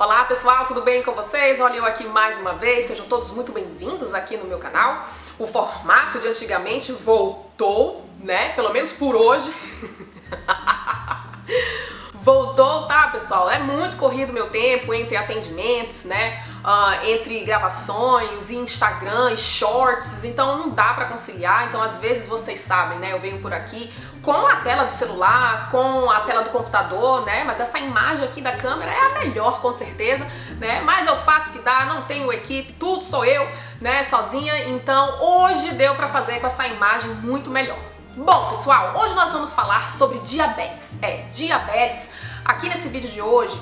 Olá pessoal, tudo bem com vocês? Olha eu aqui mais uma vez, sejam todos muito bem-vindos aqui no meu canal. O formato de antigamente voltou, né? Pelo menos por hoje. Voltou, tá pessoal? É muito corrido meu tempo entre atendimentos, né? Entre gravações, Instagram e shorts, então não dá pra conciliar. Então às vezes vocês sabem, né? Eu venho por aqui com a tela do celular, com a tela do computador, né? Mas essa imagem aqui da câmera é a melhor com certeza, né? Mas eu faço o que dá, não tenho equipe, tudo sou eu, né? Sozinha. Então hoje deu pra fazer com essa imagem muito melhor. Bom, pessoal, hoje nós vamos falar sobre diabetes. Diabetes. Aqui nesse vídeo de hoje,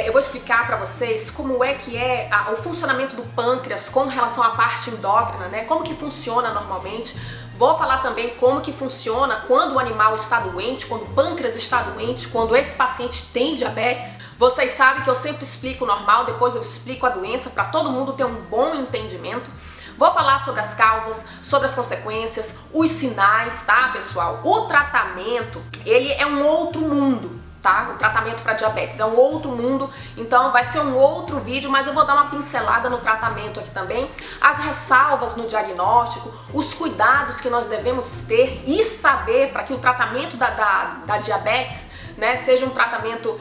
eu vou explicar para vocês como é que é o funcionamento do pâncreas com relação à parte endócrina, né? Como que funciona normalmente. Vou falar também como que funciona quando o animal está doente, quando o pâncreas está doente, quando esse paciente tem diabetes. Vocês sabem que eu sempre explico o normal, depois eu explico a doença para todo mundo ter um bom entendimento. Vou falar sobre as causas, sobre as consequências, os sinais, tá, pessoal? O tratamento, ele é um outro mundo, tá? O tratamento para diabetes é um outro mundo, então vai ser um outro vídeo, mas eu vou dar uma pincelada no tratamento aqui também, as ressalvas no diagnóstico, os cuidados que nós devemos ter e saber para que o tratamento da diabetes, né, seja um tratamento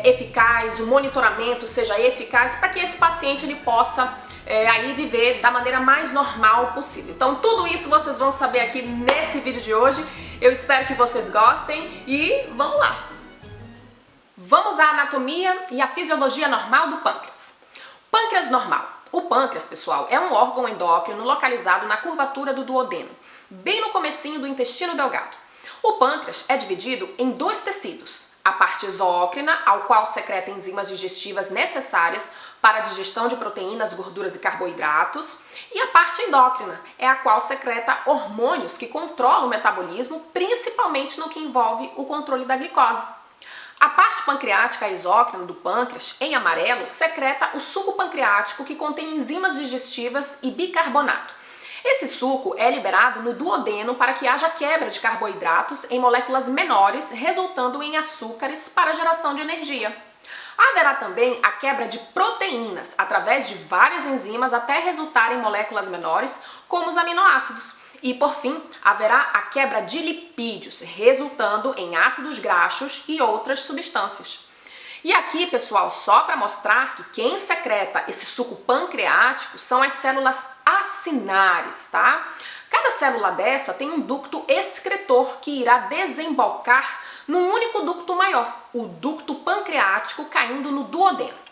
eficaz, o monitoramento seja eficaz, para que esse paciente ele possa aí viver da maneira mais normal possível. Então tudo isso vocês vão saber aqui nesse vídeo de hoje. Eu espero que vocês gostem e vamos lá! Vamos à anatomia e à fisiologia normal do pâncreas. Pâncreas normal. O pâncreas, pessoal, é um órgão endócrino localizado na curvatura do duodeno, bem no comecinho do intestino delgado. O pâncreas é dividido em dois tecidos. A parte exócrina, ao qual secreta enzimas digestivas necessárias para a digestão de proteínas, gorduras e carboidratos, e a parte endócrina, é a qual secreta hormônios que controlam o metabolismo, principalmente no que envolve o controle da glicose. A parte pancreática exócrina do pâncreas, em amarelo, secreta o suco pancreático que contém enzimas digestivas e bicarbonato. Esse suco é liberado no duodeno para que haja quebra de carboidratos em moléculas menores, resultando em açúcares para a geração de energia. Haverá também a quebra de proteínas através de várias enzimas até resultar em moléculas menores, como os aminoácidos. E, por fim, haverá a quebra de lipídios, resultando em ácidos graxos e outras substâncias. E aqui, pessoal, só para mostrar que quem secreta esse suco pancreático são as células acinares, tá? Cada célula dessa tem um ducto excretor que irá desembocar num único ducto maior, o ducto pancreático caindo no duodeno.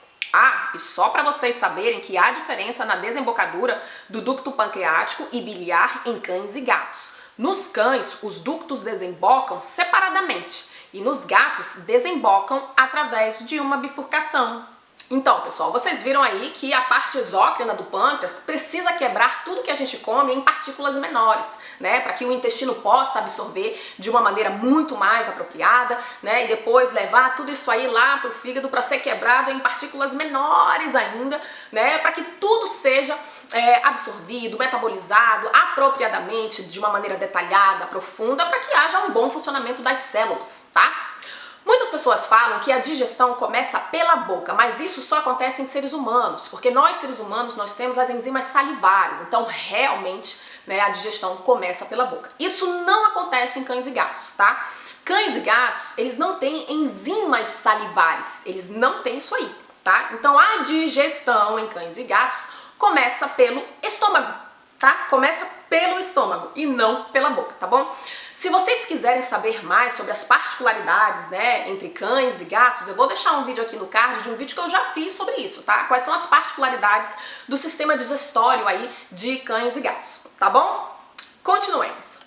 E só para vocês saberem que há diferença na desembocadura do ducto pancreático e biliar em cães e gatos. Nos cães, os ductos desembocam separadamente e nos gatos desembocam através de uma bifurcação. Então, pessoal, vocês viram aí que a parte exócrina do pâncreas precisa quebrar tudo que a gente come em partículas menores, né, para que o intestino possa absorver de uma maneira muito mais apropriada, né, e depois levar tudo isso aí lá para o fígado para ser quebrado em partículas menores ainda, né, para que tudo seja absorvido, metabolizado apropriadamente, de uma maneira detalhada, profunda, para que haja um bom funcionamento das células, tá? Muitas pessoas falam que a digestão começa pela boca, mas isso só acontece em seres humanos, porque nós seres humanos nós temos as enzimas salivares, então realmente, né, a digestão começa pela boca. Isso não acontece em cães e gatos, tá? Cães e gatos, eles não têm enzimas salivares, eles não têm isso aí, tá? Então a digestão em cães e gatos começa pelo estômago. Tá? Começa pelo estômago e não pela boca, tá bom? Se vocês quiserem saber mais sobre as particularidades, né, entre cães e gatos, eu vou deixar um vídeo aqui no card de um vídeo que eu já fiz sobre isso, tá? Quais são as particularidades do sistema digestório aí de cães e gatos, tá bom? Continuemos.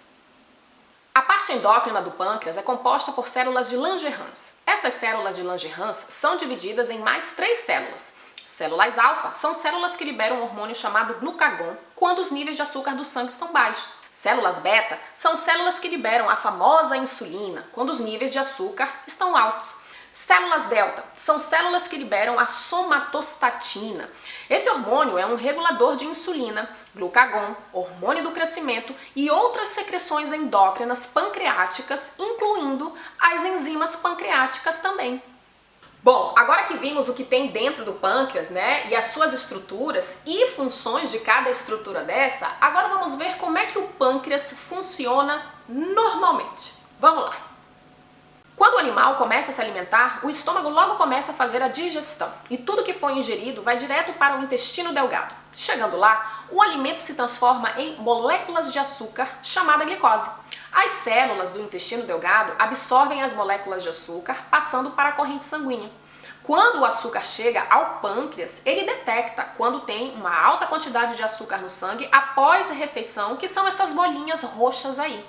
A parte endócrina do pâncreas é composta por células de Langerhans. Essas células de Langerhans são divididas em mais 3 células. Células alfa são células que liberam um hormônio chamado glucagon quando os níveis de açúcar do sangue estão baixos. Células beta são células que liberam a famosa insulina quando os níveis de açúcar estão altos. Células delta são células que liberam a somatostatina. Esse hormônio é um regulador de insulina, glucagon, hormônio do crescimento e outras secreções endócrinas pancreáticas, incluindo as enzimas pancreáticas também. Bom, agora que vimos o que tem dentro do pâncreas, né, e as suas estruturas e funções de cada estrutura dessa, agora vamos ver como é que o pâncreas funciona normalmente. Vamos lá. Quando o animal começa a se alimentar, o estômago logo começa a fazer a digestão e tudo que foi ingerido vai direto para o intestino delgado. Chegando lá, o alimento se transforma em moléculas de açúcar chamada glicose. As células do intestino delgado absorvem as moléculas de açúcar, passando para a corrente sanguínea. Quando o açúcar chega ao pâncreas, ele detecta quando tem uma alta quantidade de açúcar no sangue após a refeição, que são essas bolinhas roxas aí.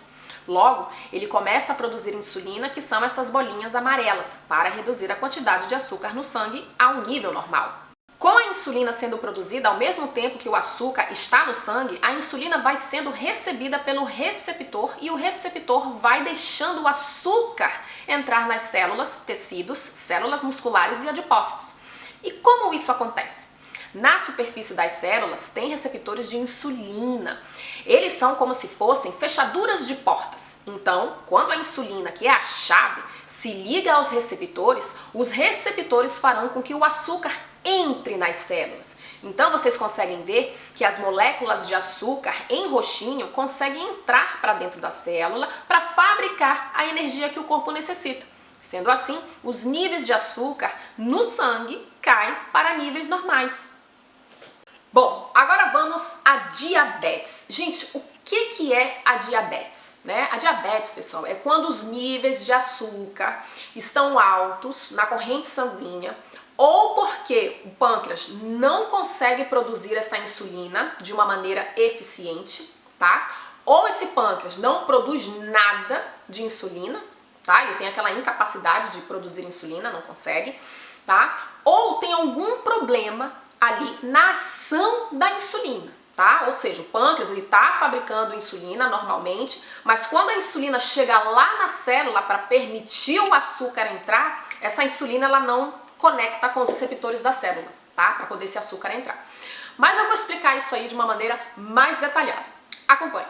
Logo, ele começa a produzir insulina, que são essas bolinhas amarelas, para reduzir a quantidade de açúcar no sangue a um nível normal. Com a insulina sendo produzida ao mesmo tempo que o açúcar está no sangue, a insulina vai sendo recebida pelo receptor e o receptor vai deixando o açúcar entrar nas células, tecidos, células musculares e adipócitos. E como isso acontece? Na superfície das células tem receptores de insulina. Eles são como se fossem fechaduras de portas. Então, quando a insulina, que é a chave, se liga aos receptores, os receptores farão com que o açúcar entre nas células. Então vocês conseguem ver que as moléculas de açúcar em roxinho conseguem entrar para dentro da célula para fabricar a energia que o corpo necessita. Sendo assim, os níveis de açúcar no sangue caem para níveis normais. Bom, agora vamos à diabetes. Gente, o que é a diabetes? Né? A diabetes, pessoal, é quando os níveis de açúcar estão altos na corrente sanguínea, ou porque o pâncreas não consegue produzir essa insulina de uma maneira eficiente, tá? Ou esse pâncreas não produz nada de insulina, tá? Ele tem aquela incapacidade de produzir insulina, não consegue, tá? Ou tem algum problema ali na ação da insulina, tá? Ou seja, o pâncreas ele tá fabricando insulina normalmente, mas quando a insulina chega lá na célula para permitir o açúcar entrar, essa insulina ela não conecta com os receptores da célula, tá? Para poder esse açúcar entrar. Mas eu vou explicar isso aí de uma maneira mais detalhada. Acompanhe.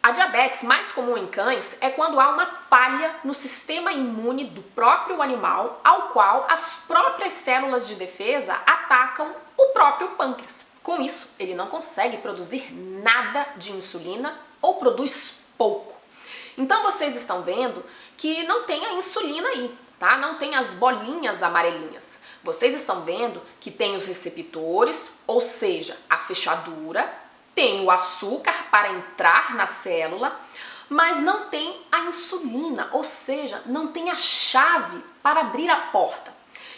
A diabetes mais comum em cães é quando há uma falha no sistema imune do próprio animal, ao qual as próprias células de defesa atacam o próprio pâncreas. Com isso, ele não consegue produzir nada de insulina ou produz pouco. Então vocês estão vendo que não tem a insulina aí, tá? Não tem as bolinhas amarelinhas. Vocês estão vendo que tem os receptores, ou seja, a fechadura, tem o açúcar para entrar na célula, mas não tem a insulina, ou seja, não tem a chave para abrir a porta.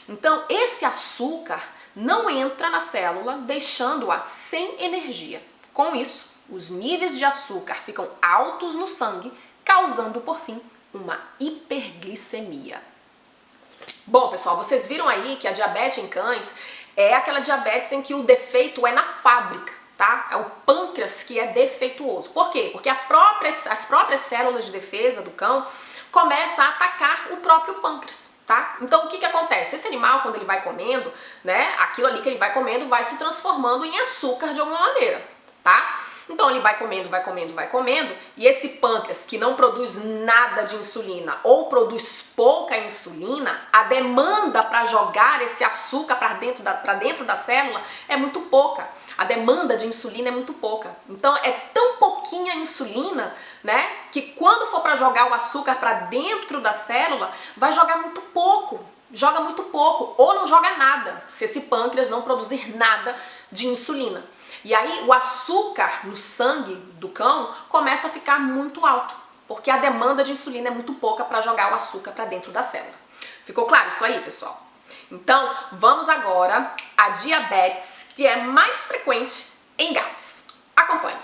Então, esse açúcar não entra na célula, deixando-a sem energia. Com isso, os níveis de açúcar ficam altos no sangue, causando, por fim, uma hiperglicemia. Bom, pessoal, vocês viram aí que a diabetes em cães é aquela diabetes em que o defeito é na fábrica, tá? É o pâncreas que é defeituoso. Por quê? Porque as próprias células de defesa do cão começam a atacar o próprio pâncreas, tá? Então, o que acontece? Esse animal, quando ele vai comendo, né, aquilo ali que ele vai comendo vai se transformando em açúcar de alguma maneira, tá? Então ele vai comendo, vai comendo, vai comendo, e esse pâncreas que não produz nada de insulina ou produz pouca insulina, a demanda para jogar esse açúcar para dentro da célula é muito pouca. A demanda de insulina é muito pouca. Então é tão pouquinha insulina, né, que quando for para jogar o açúcar para dentro da célula, vai jogar muito pouco. Joga muito pouco ou não joga nada, se esse pâncreas não produzir nada de insulina. E aí o açúcar no sangue do cão começa a ficar muito alto, porque a demanda de insulina é muito pouca para jogar o açúcar para dentro da célula. Ficou claro isso aí, pessoal? Então, vamos agora à diabetes, que é mais frequente em gatos. Acompanhe.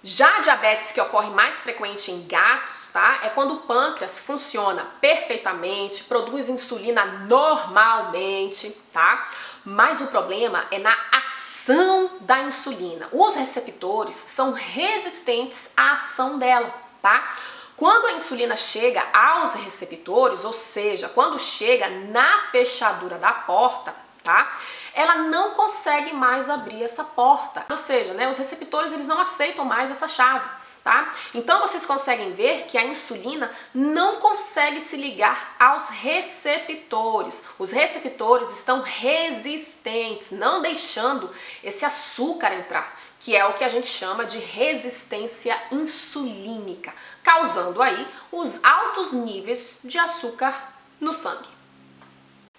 Já a diabetes que ocorre mais frequente em gatos, tá? É quando o pâncreas funciona perfeitamente, produz insulina normalmente, tá? Mas o problema é na ação da insulina. Os receptores são resistentes à ação dela, tá? Quando a insulina chega aos receptores, ou seja, quando chega na fechadura da porta, tá? Ela não consegue mais abrir essa porta, ou seja, né, os receptores eles não aceitam mais essa chave, tá? Então vocês conseguem ver que a insulina não consegue se ligar aos receptores. Os receptores estão resistentes, não deixando esse açúcar entrar, que é o que a gente chama de resistência insulínica, causando aí os altos níveis de açúcar no sangue.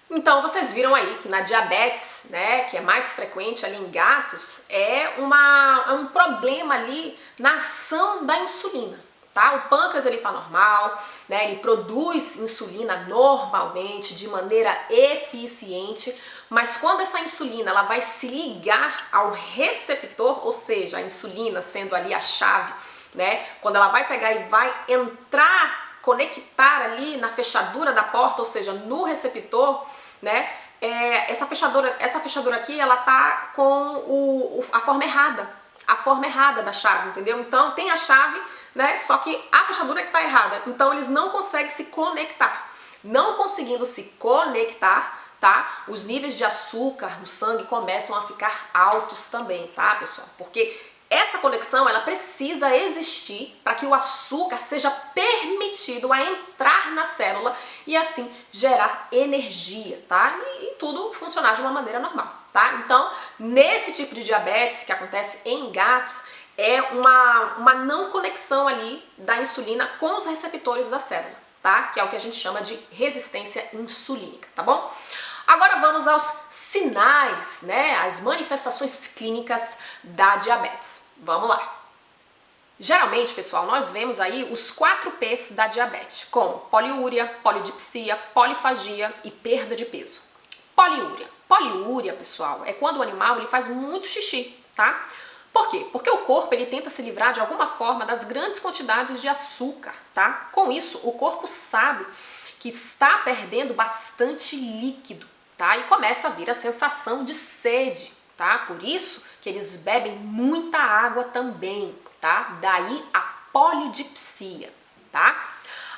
Então vocês viram aí que na diabetes, né, que é mais frequente ali em gatos, é um problema ali na ação da insulina, tá? O pâncreas ele tá normal, né, ele produz insulina normalmente, de maneira eficiente, mas quando essa insulina ela vai se ligar ao receptor, ou seja, a insulina sendo ali a chave, né, quando ela vai pegar e vai entrar, conectar ali na fechadura da porta, ou seja, no receptor, né? Essa fechadura aqui, ela tá com a forma errada da chave, entendeu? Então tem a chave, né? Só que a fechadura que tá errada. Então eles não conseguem se conectar. Não conseguindo se conectar, tá? Os níveis de açúcar no sangue começam a ficar altos também, tá, pessoal? Porque essa conexão ela precisa existir para que o açúcar seja permitido a entrar na célula e assim gerar energia, tá? E tudo funcionar de uma maneira normal, tá? Então, nesse tipo de diabetes que acontece em gatos, é uma não conexão ali da insulina com os receptores da célula, tá? Que é o que a gente chama de resistência insulínica, tá bom? Agora vamos aos sinais, né, as manifestações clínicas da diabetes. Vamos lá. Geralmente, pessoal, nós vemos aí os 4 P's da diabetes, como poliúria, polidipsia, polifagia e perda de peso. Poliúria. Poliúria, pessoal, é quando o animal ele faz muito xixi, tá? Por quê? Porque o corpo ele tenta se livrar de alguma forma das grandes quantidades de açúcar, tá? Com isso, o corpo sabe que está perdendo bastante líquido, tá? E começa a vir a sensação de sede, tá? Por isso que eles bebem muita água também, tá? Daí a polidipsia, tá?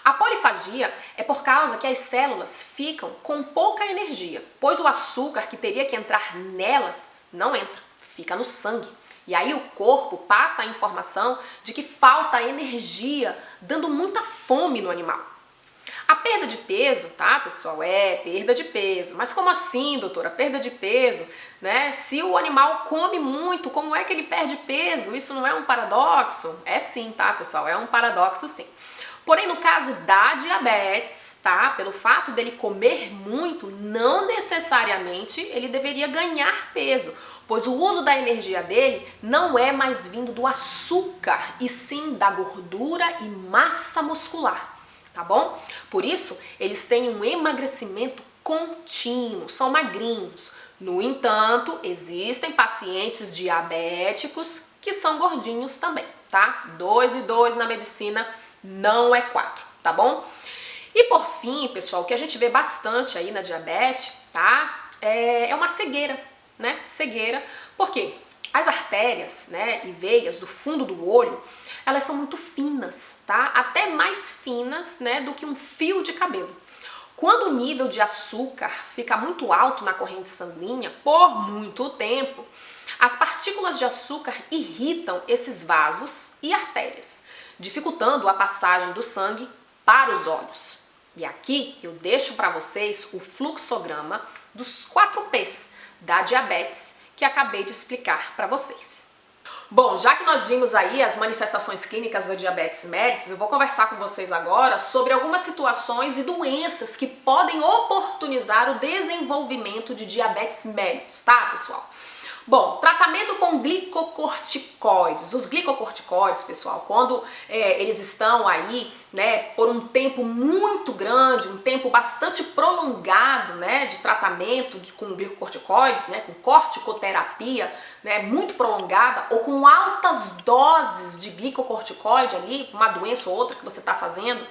A polifagia é por causa que as células ficam com pouca energia, pois o açúcar que teria que entrar nelas não entra, fica no sangue. E aí o corpo passa a informação de que falta energia, dando muita fome no animal. A perda de peso, tá, pessoal? É perda de peso. Mas como assim, doutora? Perda de peso, né? Se o animal come muito, como é que ele perde peso? Isso não é um paradoxo? É sim, tá, pessoal? É um paradoxo sim. Porém, no caso da diabetes, tá? Pelo fato dele comer muito, não necessariamente ele deveria ganhar peso, pois o uso da energia dele não é mais vindo do açúcar, e sim da gordura e massa muscular. Tá bom? Por isso, eles têm um emagrecimento contínuo, são magrinhos. No entanto, existem pacientes diabéticos que são gordinhos também, tá? 2 e 2 na medicina não é 4, tá bom? E por fim, pessoal, o que a gente vê bastante aí na diabetes, tá? É uma cegueira, né? Cegueira, por quê? As artérias, né, e veias do fundo do olho, elas são muito finas, tá? Até mais finas, né, do que um fio de cabelo. Quando o nível de açúcar fica muito alto na corrente sanguínea por muito tempo, as partículas de açúcar irritam esses vasos e artérias, dificultando a passagem do sangue para os olhos. E aqui eu deixo para vocês o fluxograma dos 4 P's da diabetes que acabei de explicar para vocês. Bom, já que nós vimos aí as manifestações clínicas da diabetes mellitus, eu vou conversar com vocês agora sobre algumas situações e doenças que podem oportunizar o desenvolvimento de diabetes mellitus, tá, pessoal? Bom, tratamento com glicocorticoides. Os glicocorticoides, pessoal, quando eles estão aí, né, por um tempo muito grande, um tempo bastante prolongado, né, de tratamento com glicocorticoides, né, com corticoterapia, né, muito prolongada, ou com altas doses de glicocorticoide ali, uma doença ou outra que você está fazendo,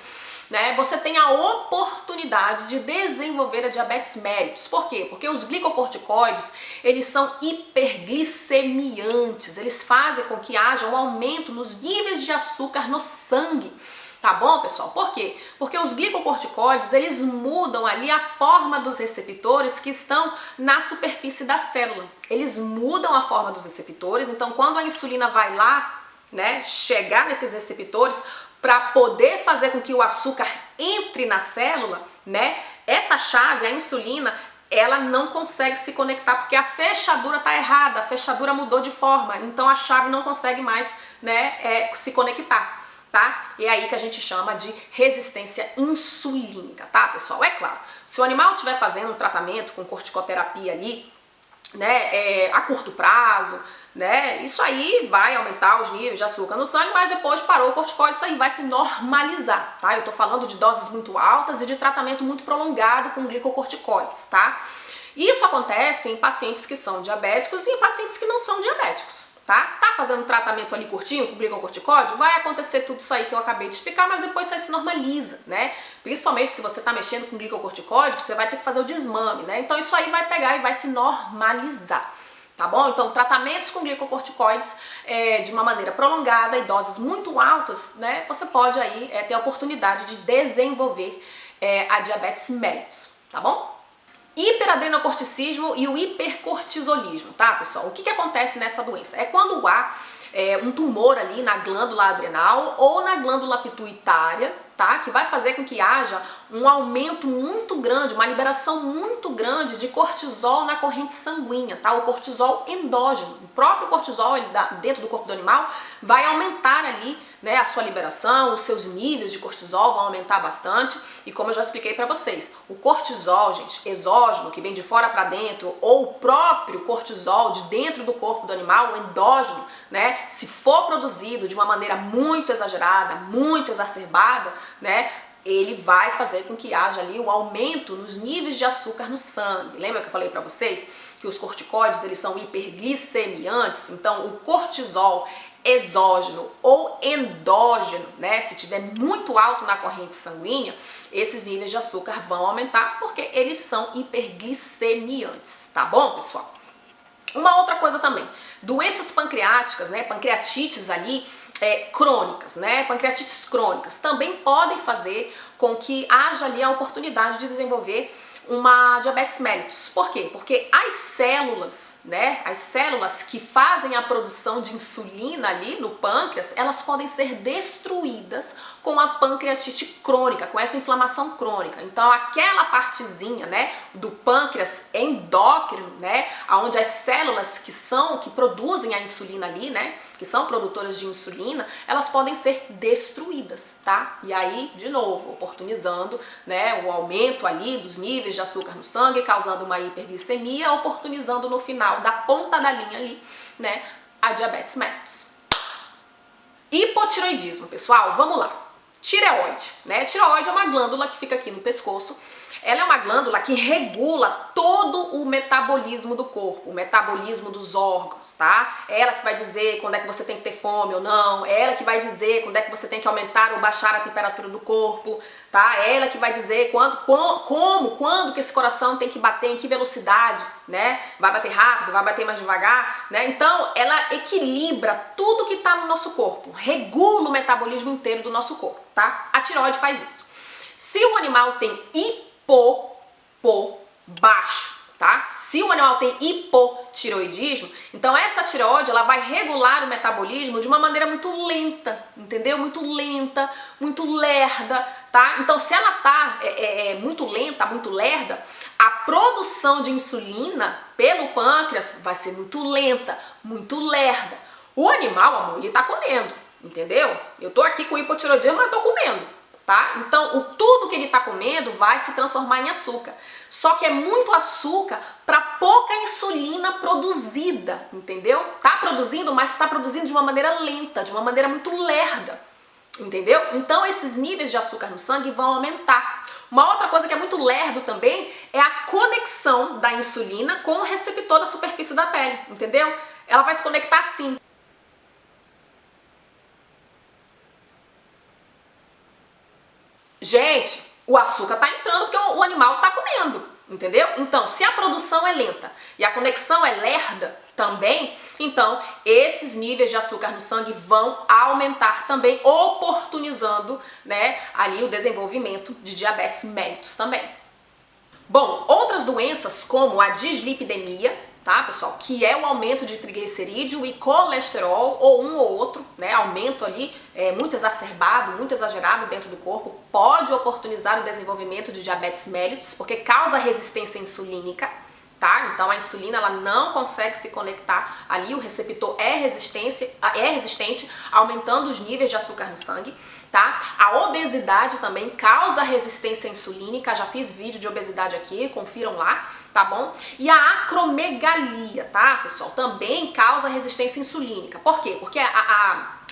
né, você tem a oportunidade de desenvolver a diabetes mellitus. Por quê? Porque os glicocorticoides, eles são hiperglicemiantes, eles fazem com que haja um aumento nos níveis de açúcar no sangue, Tá bom, pessoal? Por quê? Porque os glicocorticoides, eles mudam ali a forma dos receptores que estão na superfície da célula. Eles mudam a forma dos receptores, então quando a insulina vai lá, né, chegar nesses receptores para poder fazer com que o açúcar entre na célula, né, essa chave, a insulina, ela não consegue se conectar porque a fechadura está errada, a fechadura mudou de forma, então a chave não consegue mais, né, se conectar. Tá? E é aí que a gente chama de resistência insulínica, tá, pessoal? É claro, se o animal estiver fazendo um tratamento com corticoterapia ali, né, a curto prazo, né, isso aí vai aumentar os níveis de açúcar no sangue, mas depois parou o corticoide, isso aí vai se normalizar, tá? Eu tô falando de doses muito altas e de tratamento muito prolongado com glicocorticoides, tá? Isso acontece em pacientes que são diabéticos e em pacientes que não são diabéticos. Tá fazendo um tratamento ali curtinho com glicocorticoide, vai acontecer tudo isso aí que eu acabei de explicar, mas depois isso aí se normaliza, né? Principalmente se você tá mexendo com glicocorticoide, você vai ter que fazer o desmame, né? Então isso aí vai pegar e vai se normalizar, tá bom? Então tratamentos com glicocorticoides de uma maneira prolongada e doses muito altas, né? Você pode aí ter a oportunidade de desenvolver a diabetes mellitus, tá bom? Hiperadrenocorticismo e o hipercortisolismo, tá, pessoal? O que acontece nessa doença? É quando há um tumor ali na glândula adrenal ou na glândula pituitária, tá? Que vai fazer com que haja um aumento muito grande, uma liberação muito grande de cortisol na corrente sanguínea, tá? O cortisol endógeno, o próprio cortisol dentro do corpo do animal vai aumentar ali, né, a sua liberação, os seus níveis de cortisol vão aumentar bastante. E como eu já expliquei para vocês, o cortisol, gente, exógeno, que vem de fora para dentro, ou o próprio cortisol de dentro do corpo do animal, o endógeno, né, se for produzido de uma maneira muito exagerada, muito exacerbada, né, ele vai fazer com que haja ali o aumento nos níveis de açúcar no sangue. Lembra que eu falei para vocês que os corticoides, eles são hiperglicemiantes? Então, o cortisol exógeno ou endógeno, né, se tiver muito alto na corrente sanguínea, esses níveis de açúcar vão aumentar porque eles são hiperglicemiantes, tá bom, pessoal? Uma outra coisa também, doenças pancreáticas, né, pancreatites ali, crônicas, né, pancreatites crônicas, também podem fazer com que haja ali a oportunidade de desenvolver uma diabetes mellitus. Por quê? Porque as células, né, as células que fazem a produção de insulina ali no pâncreas, elas podem ser destruídas com a pancreatite crônica, com essa inflamação crônica. Então, aquela partezinha, né, do pâncreas endócrino, né, onde as células que produzem a insulina ali, né, que são produtoras de insulina, elas podem ser destruídas, tá? E aí, de novo, oportunizando, né, o aumento ali dos níveis de açúcar no sangue, causando uma hiperglicemia, oportunizando no final da ponta da linha ali, né, a diabetes mellitus. Hipotiroidismo, pessoal, vamos lá. Tireoide, né? Tireoide é uma glândula que fica aqui no pescoço. Ela é uma glândula que regula todo o metabolismo do corpo, o metabolismo dos órgãos, tá? É ela que vai dizer quando é que você tem que ter fome ou não, é ela que vai dizer quando é que você tem que aumentar ou baixar a temperatura do corpo, tá? É ela que vai dizer quando que esse coração tem que bater, em que velocidade, né? Vai bater rápido, vai bater mais devagar, né? Então, ela equilibra tudo que tá no nosso corpo, regula o metabolismo inteiro do nosso corpo, tá? A tireoide faz isso. Se o animal tem baixo, tá? Se o animal tem hipotireoidismo, então essa tireoide, ela vai regular o metabolismo de uma maneira muito lenta, entendeu? Muito lenta, muito lerda, tá? Então se ela tá muito lenta, muito lerda, a produção de insulina pelo pâncreas vai ser muito lenta, muito lerda. O animal, amor, ele tá comendo, entendeu? Eu tô aqui com hipotireoidismo, mas tô comendo. Tá? Então, tudo que ele está comendo vai se transformar em açúcar. Só que é muito açúcar para pouca insulina produzida, entendeu? Tá produzindo, mas está produzindo de uma maneira lenta, de uma maneira muito lerda, entendeu? Então, esses níveis de açúcar no sangue vão aumentar. Uma outra coisa que é muito lerdo também é a conexão da insulina com o receptor da superfície da pele, entendeu? Ela vai se conectar assim. Gente, o açúcar tá entrando porque o animal tá comendo, entendeu? Então, se a produção é lenta e a conexão é lerda, também, então esses níveis de açúcar no sangue vão aumentar também, oportunizando, né, ali o desenvolvimento de diabetes mellitus também. Bom, outras doenças como a dislipidemia, tá, pessoal, que é o aumento de triglicerídeo e colesterol, ou um ou outro, né, aumento ali muito exacerbado, muito exagerado dentro do corpo, pode oportunizar o desenvolvimento de diabetes mellitus, porque causa resistência insulínica, tá? Então a insulina ela não consegue se conectar ali, o receptor é resistente, aumentando os níveis de açúcar no sangue, tá? A obesidade também causa resistência insulínica, já fiz vídeo de obesidade aqui, confiram lá, tá bom? E a acromegalia, tá, pessoal, também causa resistência insulínica. Por quê? Porque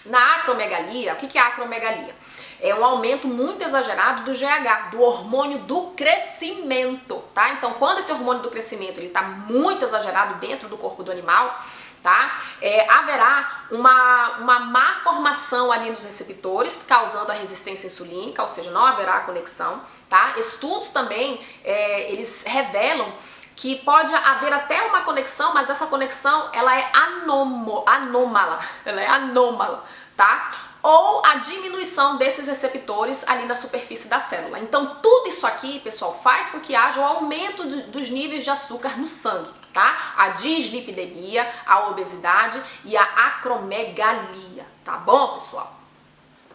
na acromegalia, o que é a acromegalia? É um aumento muito exagerado do GH, do hormônio do crescimento, tá? Então, quando esse hormônio do crescimento ele tá muito exagerado dentro do corpo do animal, tá? Haverá uma má formação ali nos receptores, causando a resistência insulínica, ou seja, não haverá conexão, tá? Estudos também, eles revelam que pode haver até uma conexão, mas essa conexão, ela é anômala, ela é anômala, tá? Ou a diminuição desses receptores ali na superfície da célula. Então, tudo isso aqui, pessoal, faz com que haja um aumento dos níveis de açúcar no sangue, tá? A dislipidemia, a obesidade e a acromegalia, tá bom, pessoal?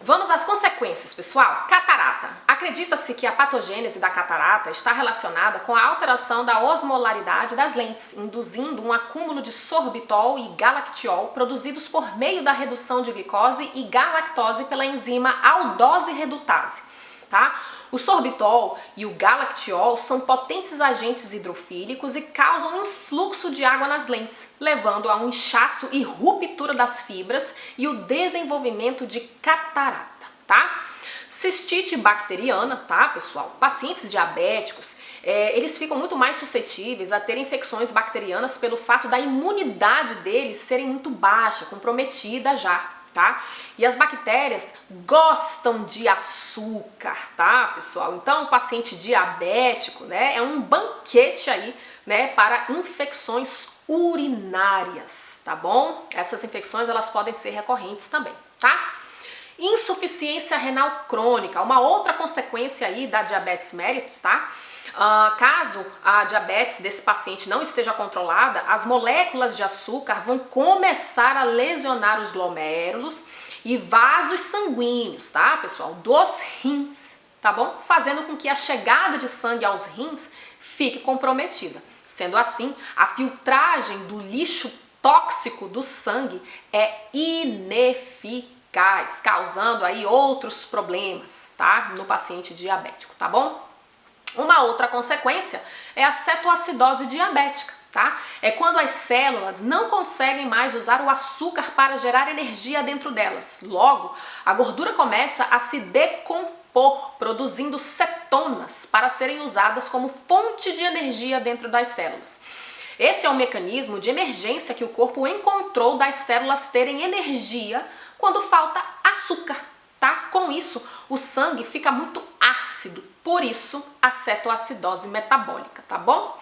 Vamos às consequências, pessoal. Catarata. Acredita-se que a patogênese da catarata está relacionada com a alteração da osmolaridade das lentes, induzindo um acúmulo de sorbitol e galactiol produzidos por meio da redução de glicose e galactose pela enzima aldose redutase. Tá? O sorbitol e o galactiol são potentes agentes hidrofílicos e causam um influxo de água nas lentes, levando a um inchaço e ruptura das fibras e o desenvolvimento de catarata, tá? Cistite bacteriana, tá, pessoal? Pacientes diabéticos, eles ficam muito mais suscetíveis a ter infecções bacterianas pelo fato da imunidade deles serem muito baixa, comprometida já. Tá? E as bactérias gostam de açúcar, tá, pessoal? Então, o paciente diabético, né, é um banquete aí, né, para infecções urinárias, tá bom? Essas infecções, elas podem ser recorrentes também, tá? Insuficiência renal crônica, uma outra consequência aí da diabetes mellitus, tá? Caso a diabetes desse paciente não esteja controlada, as moléculas de açúcar vão começar a lesionar os glomérulos e vasos sanguíneos, tá, pessoal? Dos rins, tá bom? Fazendo com que a chegada de sangue aos rins fique comprometida. Sendo assim, a filtragem do lixo tóxico do sangue é ineficaz, causando aí outros problemas, tá? No paciente diabético, tá bom? Uma outra consequência é a cetoacidose diabética, tá? É quando as células não conseguem mais usar o açúcar para gerar energia dentro delas. Logo, a gordura começa a se decompor, produzindo cetonas para serem usadas como fonte de energia dentro das células. Esse é um mecanismo de emergência que o corpo encontrou das células terem energia quando falta açúcar, tá? Com isso, o sangue fica muito ácido, por isso a cetoacidose metabólica, tá bom?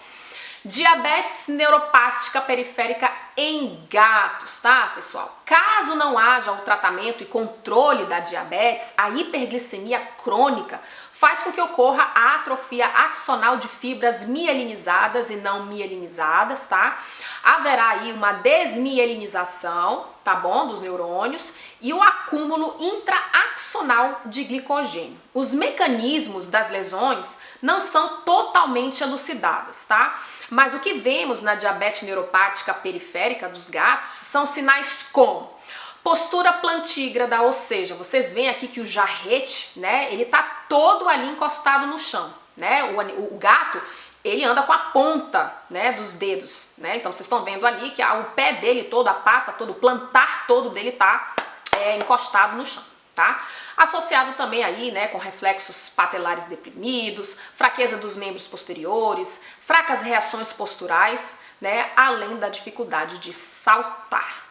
Diabetes neuropática periférica em gatos, tá, pessoal? Caso não haja o tratamento e controle da diabetes, a hiperglicemia crônica faz com que ocorra a atrofia axonal de fibras mielinizadas e não mielinizadas, tá? Haverá aí uma desmielinização, tá bom, dos neurônios e o acúmulo intraaxonal de glicogênio. Os mecanismos das lesões não são totalmente elucidados, tá? Mas o que vemos na diabetes neuropática periférica dos gatos são sinais como postura plantígrada, ou seja, vocês veem aqui que o jarrete, né, ele tá todo ali encostado no chão, né? O gato, ele anda com a ponta, né, dos dedos, né? Então vocês estão vendo ali que o pé dele todo, a pata todo, o plantar todo dele tá encostado no chão, tá? Associado também aí, né, com reflexos patelares deprimidos, fraqueza dos membros posteriores, fracas reações posturais, né, além da dificuldade de saltar.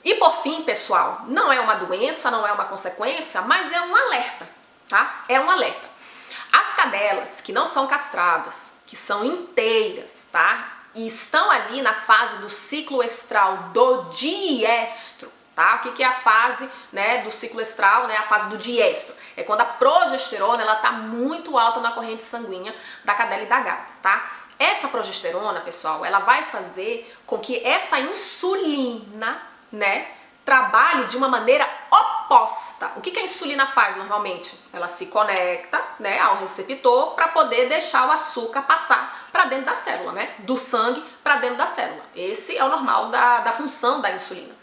E por fim, pessoal, não é uma doença, não é uma consequência, mas é um alerta, tá? É um alerta. As cadelas que não são castradas, que são inteiras, tá? e estão ali na fase do ciclo estral do diestro, tá? O que é a fase, né, do ciclo estral, né, a fase do diestro? É quando a progesterona ela tá muito alta na corrente sanguínea da cadela e da gata, tá? Essa progesterona, pessoal, ela vai fazer com que essa insulina, né, trabalhe de uma maneira oposta. O que a insulina faz normalmente? Ela se conecta, né, ao receptor para poder deixar o açúcar passar para dentro da célula, né, do sangue para dentro da célula. Esse é o normal da função da insulina.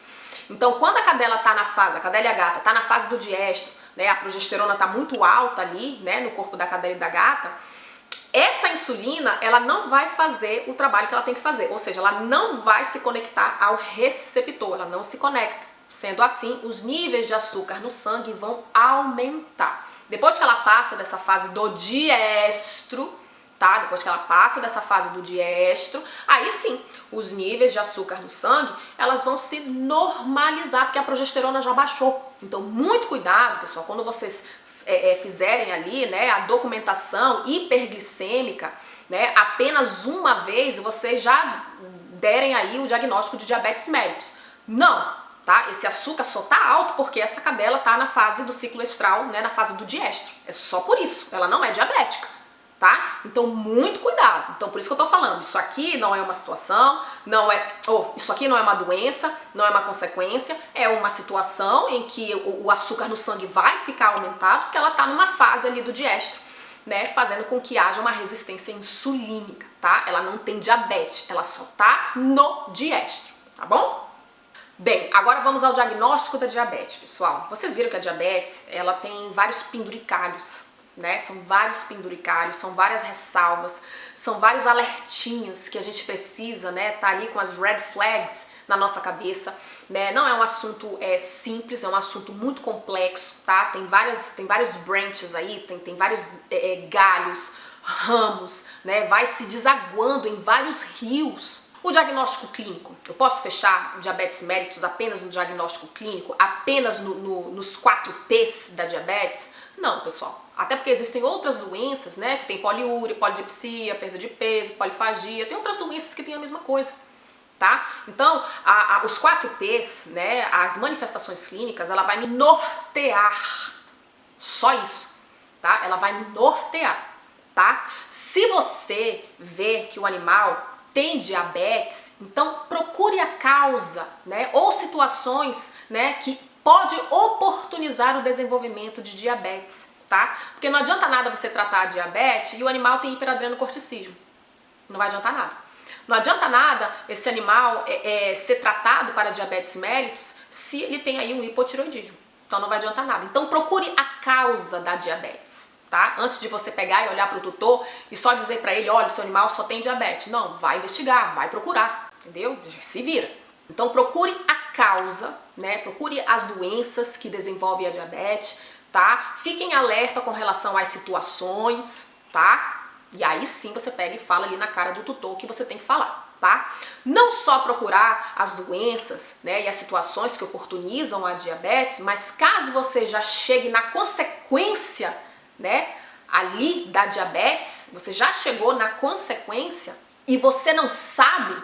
Então, quando a cadela tá na fase, a cadela e a gata tá na fase do diestro, né, a progesterona tá muito alta ali, né, no corpo da cadela e da gata, essa insulina, ela não vai fazer o trabalho que ela tem que fazer, ou seja, ela não vai se conectar ao receptor, ela não se conecta. Sendo assim, os níveis de açúcar no sangue vão aumentar. Depois que ela passa dessa fase do diestro, tá? Depois que ela passa dessa fase do diestro, aí sim, os níveis de açúcar no sangue, elas vão se normalizar, porque a progesterona já baixou. Então, muito cuidado, pessoal, quando vocês fizerem ali, né, a documentação hiperglicêmica, né, apenas uma vez vocês já derem aí o diagnóstico de diabetes mellitus. Não, tá? Esse açúcar só tá alto porque essa cadela tá na fase do ciclo estral, né, na fase do diestro. É só por isso, ela não é diabética. Tá? Então, muito cuidado. Então, por isso que eu tô falando, isso aqui não é uma situação, isso aqui não é uma doença, não é uma consequência, é uma situação em que o açúcar no sangue vai ficar aumentado, porque ela tá numa fase ali do diestro, né, fazendo com que haja uma resistência insulínica, tá? Ela não tem diabetes, ela só tá no diestro, tá bom? Bem, agora vamos ao diagnóstico da diabetes, pessoal. Vocês viram que a diabetes, ela tem vários penduricalhos, né? São vários penduricalhos, são várias ressalvas, são vários alertinhas que a gente precisa, né, tá ali com as red flags na nossa cabeça, né? Não é um assunto simples, é um assunto muito complexo, tá? Tem vários branches aí, tem vários galhos, ramos, né? Vai se desaguando em vários rios. O diagnóstico clínico, eu posso fechar o diabetes mellitus apenas no diagnóstico clínico, apenas nos 4 P's da diabetes? Não, pessoal. Até porque existem outras doenças, né, que tem poliúria, polidipsia, perda de peso, polifagia, tem outras doenças que têm a mesma coisa, tá? Então, os 4 P's, né, as manifestações clínicas, ela vai me nortear, só isso, tá? Ela vai me nortear, tá? Se você vê que o animal tem diabetes, então procure a causa, né, ou situações, né, que pode oportunizar o desenvolvimento de diabetes, tá? Porque não adianta nada você tratar a diabetes e o animal tem hiperadrenocorticismo. Não vai adiantar nada. Não adianta nada esse animal ser tratado para diabetes mellitus se ele tem aí um hipotiroidismo. Então não vai adiantar nada. Então procure a causa da diabetes, tá? Antes de você pegar e olhar para o tutor e só dizer para ele, olha, seu animal só tem diabetes. Não, vai investigar, vai procurar, entendeu? Se vira. Então procure a causa, né? Procure as doenças que desenvolvem a diabetes, tá? Fiquem alerta com relação às situações, tá? E aí sim você pega e fala ali na cara do tutor o que você tem que falar, tá? Não só procurar as doenças, né, e as situações que oportunizam a diabetes, mas caso você já chegue na consequência, né, ali da diabetes, você já chegou na consequência e você não sabe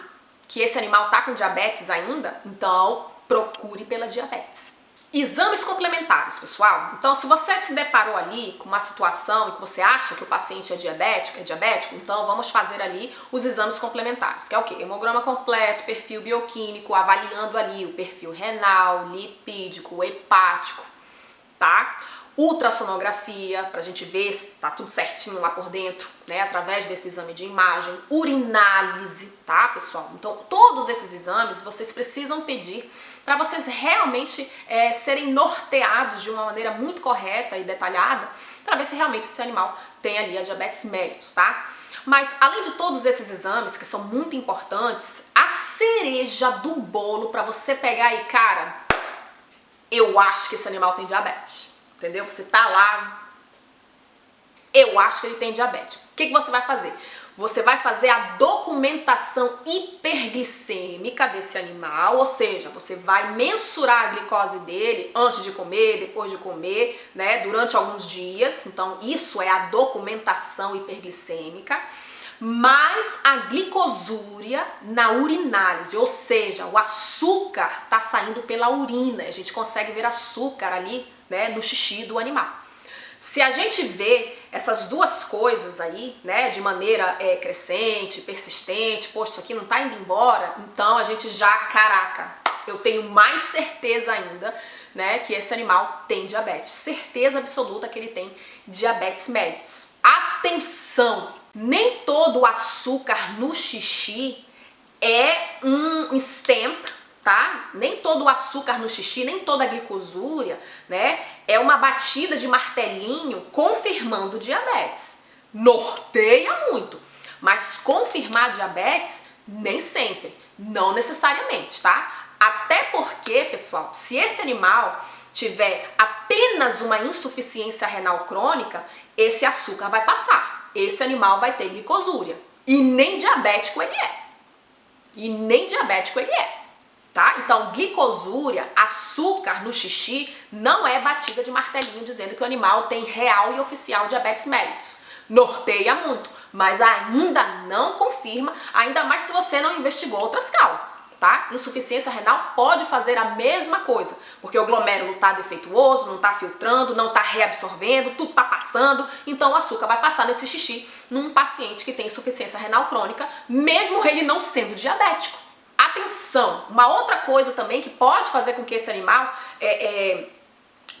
que esse animal tá com diabetes ainda, então procure pela diabetes. Exames complementares, pessoal. Então, se você se deparou ali com uma situação em que você acha que o paciente é diabético, então vamos fazer ali os exames complementares, que é o quê? Hemograma completo, perfil bioquímico, avaliando ali o perfil renal, lipídico, hepático, tá? Ultrassonografia, pra gente ver se tá tudo certinho lá por dentro, né, através desse exame de imagem, urinálise, tá, pessoal? Então, todos esses exames vocês precisam pedir para vocês realmente serem norteados de uma maneira muito correta e detalhada, para ver se realmente esse animal tem ali a diabetes mellitus, tá? Mas, além de todos esses exames, que são muito importantes, a cereja do bolo para você pegar e, cara, eu acho que esse animal tem diabetes. Entendeu? Você tá lá, eu acho que ele tem diabetes. O que você vai fazer? Você vai fazer a documentação hiperglicêmica desse animal, ou seja, você vai mensurar a glicose dele antes de comer, depois de comer, né, durante alguns dias. Então, isso é a documentação hiperglicêmica. mais a glicosúria na urinálise, ou seja, o açúcar está saindo pela urina, a gente consegue ver açúcar ali, né, no xixi do animal. Se a gente vê essas duas coisas aí, né, de maneira crescente, persistente, poxa, isso aqui não tá indo embora, então a gente já, caraca, eu tenho mais certeza ainda, né, que esse animal tem diabetes. Certeza absoluta que ele tem diabetes mellitus. Atenção! Nem todo o açúcar no xixi é um stamp, tá? Nem todo o açúcar no xixi, nem toda a glicosúria, né, é uma batida de martelinho confirmando diabetes. Norteia muito, mas confirmar diabetes nem sempre, não necessariamente, tá? Até porque, pessoal, se esse animal tiver apenas uma insuficiência renal crônica, esse açúcar vai passar. Esse animal vai ter glicosúria. E nem diabético ele é. E nem diabético ele é. Tá? Então, glicosúria, açúcar no xixi, não é batida de martelinho dizendo que o animal tem real e oficial diabetes mellitus. Norteia muito, mas ainda não confirma, ainda mais se você não investigou outras causas. Tá? Insuficiência renal pode fazer a mesma coisa, porque o glomérulo está defeituoso, não está filtrando, não está reabsorvendo, tudo está passando, então o açúcar vai passar nesse xixi num paciente que tem insuficiência renal crônica, mesmo ele não sendo diabético. Atenção, uma outra coisa também que pode fazer com que esse animal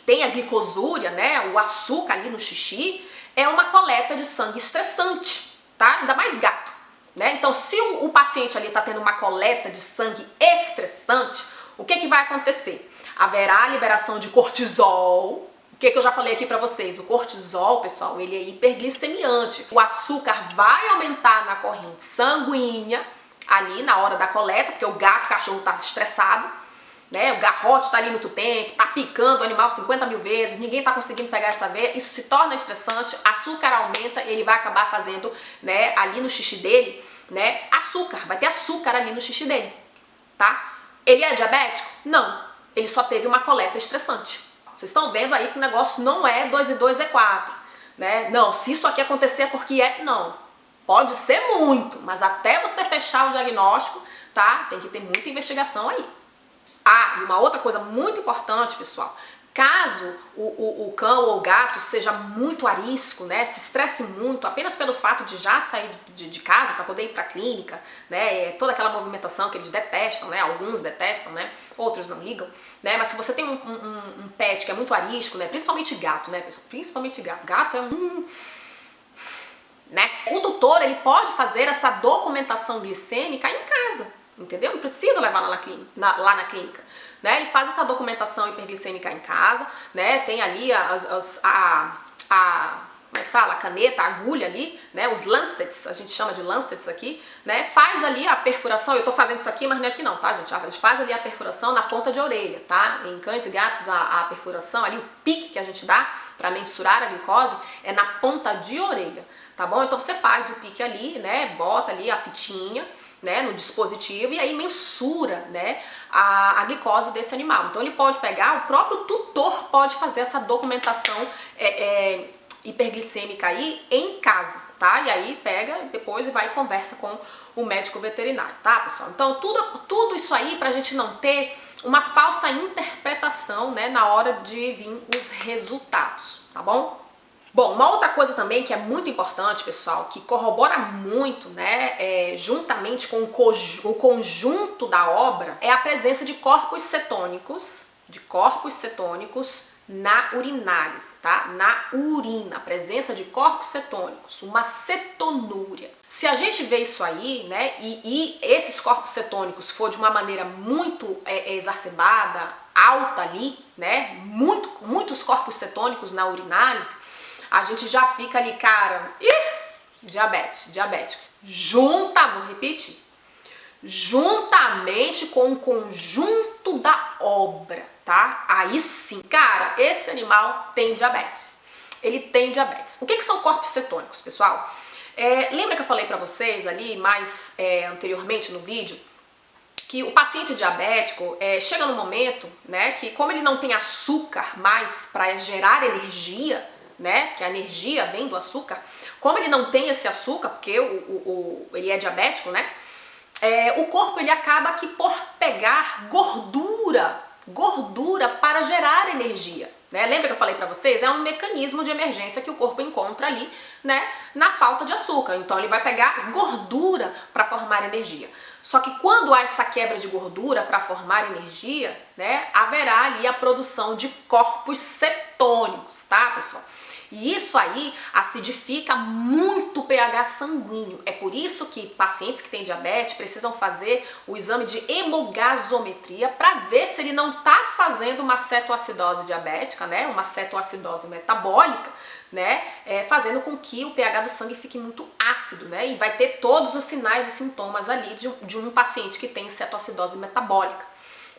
tenha glicosúria, né, o açúcar ali no xixi, é uma coleta de sangue estressante, tá? Ainda mais gato. Né? Então, se o paciente ali está tendo uma coleta de sangue estressante, o que vai acontecer? Haverá liberação de cortisol. O que eu já falei aqui para vocês? O cortisol, pessoal, ele é hiperglicemiante. O açúcar vai aumentar na corrente sanguínea ali na hora da coleta, porque o gato, o cachorro está estressado. Né? O garrote está ali muito tempo, está picando o animal 50 mil vezes, ninguém está conseguindo pegar essa veia, isso se torna estressante, açúcar aumenta, ele vai acabar fazendo, né, ali no xixi dele, né, açúcar, vai ter açúcar ali no xixi dele, tá? Ele é diabético? Não, ele só teve uma coleta estressante. Vocês estão vendo aí que o negócio não é 2 e 2 é 4, né? Não, se isso aqui acontecer é porque é, não. Pode ser muito, mas até você fechar o diagnóstico, tá? Tem que ter muita investigação aí. Ah, e uma outra coisa muito importante, pessoal, caso o cão ou o gato seja muito arisco, né, se estresse muito, apenas pelo fato de já sair de casa para poder ir para a clínica, né, toda aquela movimentação que eles detestam, né, alguns detestam, né, outros não ligam, né, mas se você tem um pet que é muito arisco, né, principalmente gato, né, pessoal, principalmente gato, gato é né, o tutor, ele pode fazer essa documentação glicêmica em casa. Entendeu? Não precisa levar lá na clínica. Né? Ele faz essa documentação hiperglicêmica em casa, né? Tem ali como é que fala? A caneta, a agulha ali, né? Os lancets, a gente chama de lancets aqui, né? Faz ali a perfuração, eu tô fazendo isso aqui, mas não é aqui não, tá, gente? A gente faz ali a perfuração na ponta de orelha, tá? Em cães e gatos, a perfuração ali, o pique que a gente dá para mensurar a glicose é na ponta de orelha, tá bom? Então você faz o pique ali, né? Bota ali a fitinha, né, no dispositivo e aí mensura, né, a glicose desse animal. Então ele pode pegar, o próprio tutor pode fazer essa documentação hiperglicêmica aí em casa, tá? E aí pega depois e vai e conversa com o médico veterinário, tá, pessoal? Então tudo isso aí pra gente não ter uma falsa interpretação, né, na hora de vir os resultados, tá bom? Bom, uma outra coisa também que é muito importante, pessoal, que corrobora muito, né, juntamente com o conjunto da obra, é a presença de corpos cetônicos, na urinálise, tá? Na urina, a presença de corpos cetônicos, uma cetonúria. Se a gente vê isso aí, né, e esses corpos cetônicos for de uma maneira muito exacerbada, alta ali, né, muitos corpos cetônicos na urinálise, a gente já fica ali, cara, diabético. Vou repetir, juntamente com o conjunto da obra, tá? Aí sim, cara, esse animal tem diabetes. Ele tem diabetes. O que são corpos cetônicos, pessoal? Lembra que eu falei pra vocês ali mais anteriormente no vídeo que o paciente diabético chega no momento, né, que como ele não tem açúcar mais para gerar energia, né, que a energia vem do açúcar, como ele não tem esse açúcar, porque ele é diabético, né, o corpo ele acaba aqui por pegar gordura para gerar energia. Né? Lembra que eu falei para vocês? É um mecanismo de emergência que o corpo encontra ali, né, na falta de açúcar. Então ele vai pegar gordura para formar energia. Só que quando há essa quebra de gordura para formar energia, né, haverá ali a produção de corpos cetônicos, tá, pessoal? E isso aí acidifica muito o pH sanguíneo. É por isso que pacientes que têm diabetes precisam fazer o exame de hemogasometria para ver se ele não está fazendo uma cetoacidose diabética, né? Uma cetoacidose metabólica, né? Fazendo com que o pH do sangue fique muito ácido, né? E vai ter todos os sinais e sintomas ali de um paciente que tem cetoacidose metabólica.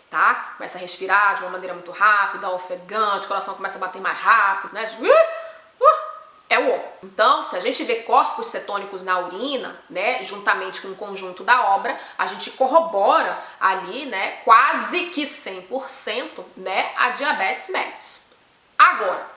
Tá? Começa a respirar de uma maneira muito rápida, ofegante, o coração começa a bater mais rápido, né? É o O. Então, se a gente vê corpos cetônicos na urina, né, juntamente com o conjunto da obra, a gente corrobora ali, né, quase que 100%, né, a diabetes mellitus. Agora,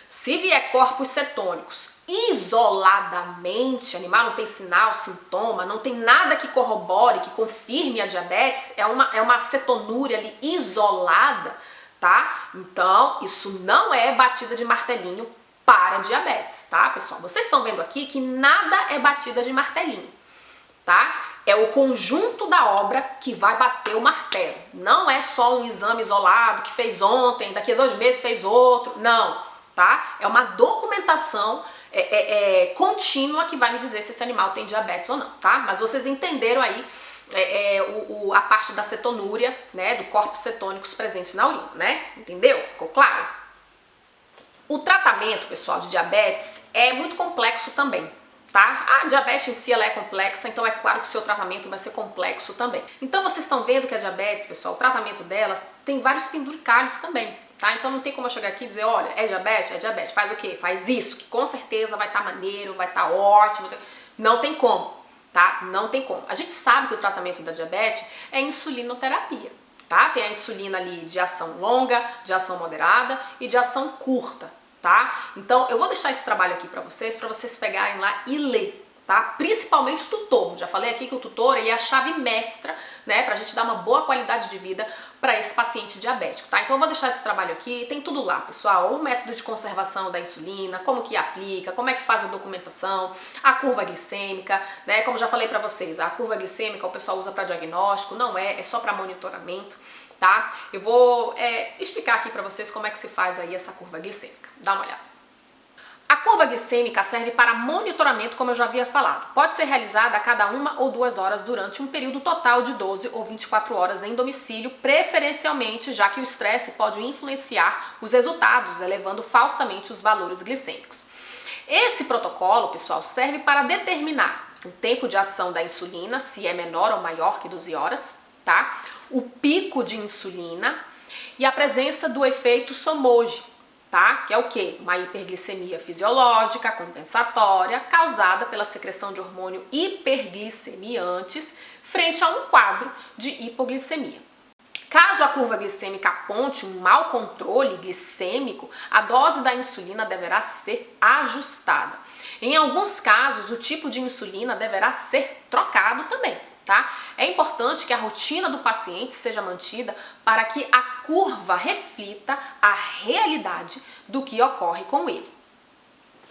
se vier corpos cetônicos isoladamente, animal não tem sinal, sintoma, não tem nada que corrobore, que confirme a diabetes, é uma cetonúria ali isolada, tá? Então, isso não é batida de martelinho para diabetes, tá, pessoal? Vocês estão vendo aqui que nada é batida de martelinho, tá? É o conjunto da obra que vai bater o martelo. Não é só um exame isolado que fez ontem, daqui a 2 meses fez outro. Não, tá? É uma documentação contínua que vai me dizer se esse animal tem diabetes ou não, tá? Mas vocês entenderam aí a parte da cetonúria, né? Do corpos cetônicos presentes na urina, né? Entendeu? Ficou claro? O tratamento, pessoal, de diabetes é muito complexo também, tá? A diabetes em si ela é complexa, então é claro que o seu tratamento vai ser complexo também. Então vocês estão vendo que a diabetes, pessoal, o tratamento delas tem vários penduricalhos também, tá? Então não tem como eu chegar aqui e dizer, olha, é diabetes, faz o quê? Faz isso, que com certeza vai estar maneiro, vai estar ótimo. Não tem como, tá? Não tem como. A gente sabe que o tratamento da diabetes é insulinoterapia, tá? Tem a insulina ali de ação longa, de ação moderada e de ação curta, tá? Então eu vou deixar esse trabalho aqui para vocês pegarem lá e ler, tá? Principalmente o tutor. Já falei aqui que o tutor ele é a chave mestra, né, pra gente dar uma boa qualidade de vida para esse paciente diabético, tá? Então eu vou deixar esse trabalho aqui, tem tudo lá, pessoal, o método de conservação da insulina, como que aplica, como é que faz a documentação, a curva glicêmica, né? Como já falei para vocês, a curva glicêmica o pessoal usa para diagnóstico, não é só para monitoramento, tá? Eu vou explicar aqui para vocês como é que se faz aí essa curva glicêmica. Dá uma olhada. A curva glicêmica serve para monitoramento, como eu já havia falado. Pode ser realizada a cada 1 ou 2 horas durante um período total de 12 ou 24 horas em domicílio, preferencialmente, já que o estresse pode influenciar os resultados, elevando falsamente os valores glicêmicos. Esse protocolo, pessoal, serve para determinar o tempo de ação da insulina, se é menor ou maior que 12 horas, tá? O pico de insulina e a presença do efeito Somogy, tá? Que é o quê? Uma hiperglicemia fisiológica compensatória causada pela secreção de hormônio hiperglicemiantes frente a um quadro de hipoglicemia. Caso a curva glicêmica aponte um mau controle glicêmico, a dose da insulina deverá ser ajustada. Em alguns casos, o tipo de insulina deverá ser trocado também. Tá? É importante que a rotina do paciente seja mantida para que a curva reflita a realidade do que ocorre com ele.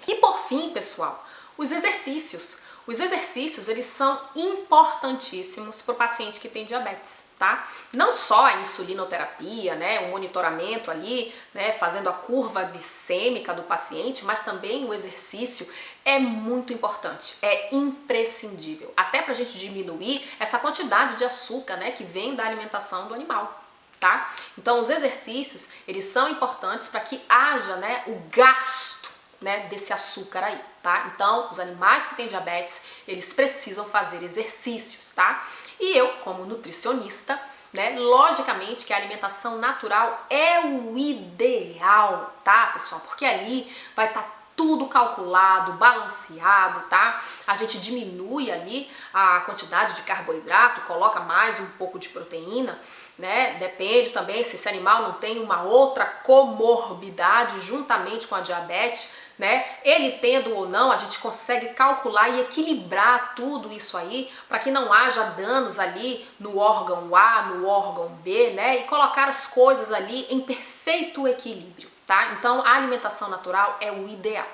E por fim, pessoal, os exercícios. Os exercícios, eles são importantíssimos para o paciente que tem diabetes, tá? Não só a insulinoterapia, né, o monitoramento ali, né, fazendo a curva glicêmica do paciente, mas também o exercício é muito importante, é imprescindível, até para a gente diminuir essa quantidade de açúcar, né, que vem da alimentação do animal, tá? Então, os exercícios, eles são importantes para que haja, né, o gasto, né, desse açúcar aí, tá? Então, os animais que têm diabetes, eles precisam fazer exercícios, tá? E eu, como nutricionista, né, logicamente que a alimentação natural é o ideal, tá, pessoal? Porque ali vai estar tudo calculado, balanceado, tá? A gente diminui ali a quantidade de carboidrato, coloca mais um pouco de proteína, né? Depende também se esse animal não tem uma outra comorbidade juntamente com a diabetes, né? Ele tendo ou não, a gente consegue calcular e equilibrar tudo isso aí para que não haja danos ali no órgão A, no órgão B, né? E colocar as coisas ali em perfeito equilíbrio, tá? Então a alimentação natural é o ideal.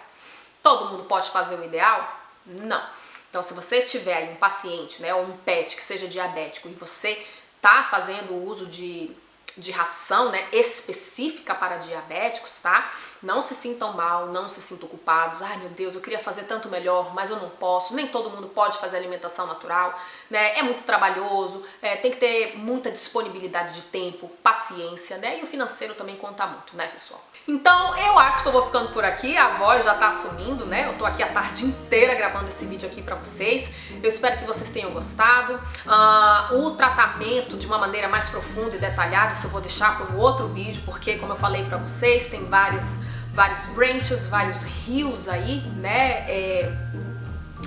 Todo mundo pode fazer o ideal? Não. Então se você tiver aí um paciente, né, ou um pet que seja diabético e você tá fazendo o uso de ração, né, específica para diabéticos, tá? Não se sintam mal, não se sintam culpados. Ai, meu Deus, eu queria fazer tanto melhor, mas eu não posso. Nem todo mundo pode fazer alimentação natural, né? É muito trabalhoso, tem que ter muita disponibilidade de tempo, paciência, né? E o financeiro também conta muito, né, pessoal? Então, eu acho que eu vou ficando por aqui. A voz já tá sumindo, né? Eu tô aqui a tarde inteira gravando esse vídeo aqui pra vocês. Eu espero que vocês tenham gostado. O tratamento de uma maneira mais profunda e detalhada, isso eu vou deixar para um outro vídeo, porque, como eu falei pra vocês, tem vários branches, vários rios aí, né?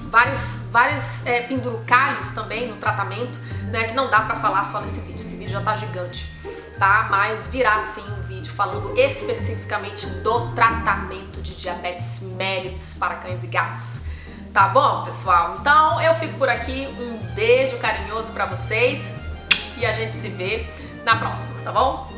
Vários pendurucalhos também no tratamento, né? Que não dá pra falar só nesse vídeo. Esse vídeo já tá gigante, tá? Mas virá sim um vídeo falando especificamente do tratamento de diabetes mellitus para cães e gatos. Tá bom, pessoal? Então eu fico por aqui. Um beijo carinhoso pra vocês e a gente se vê na próxima, tá bom?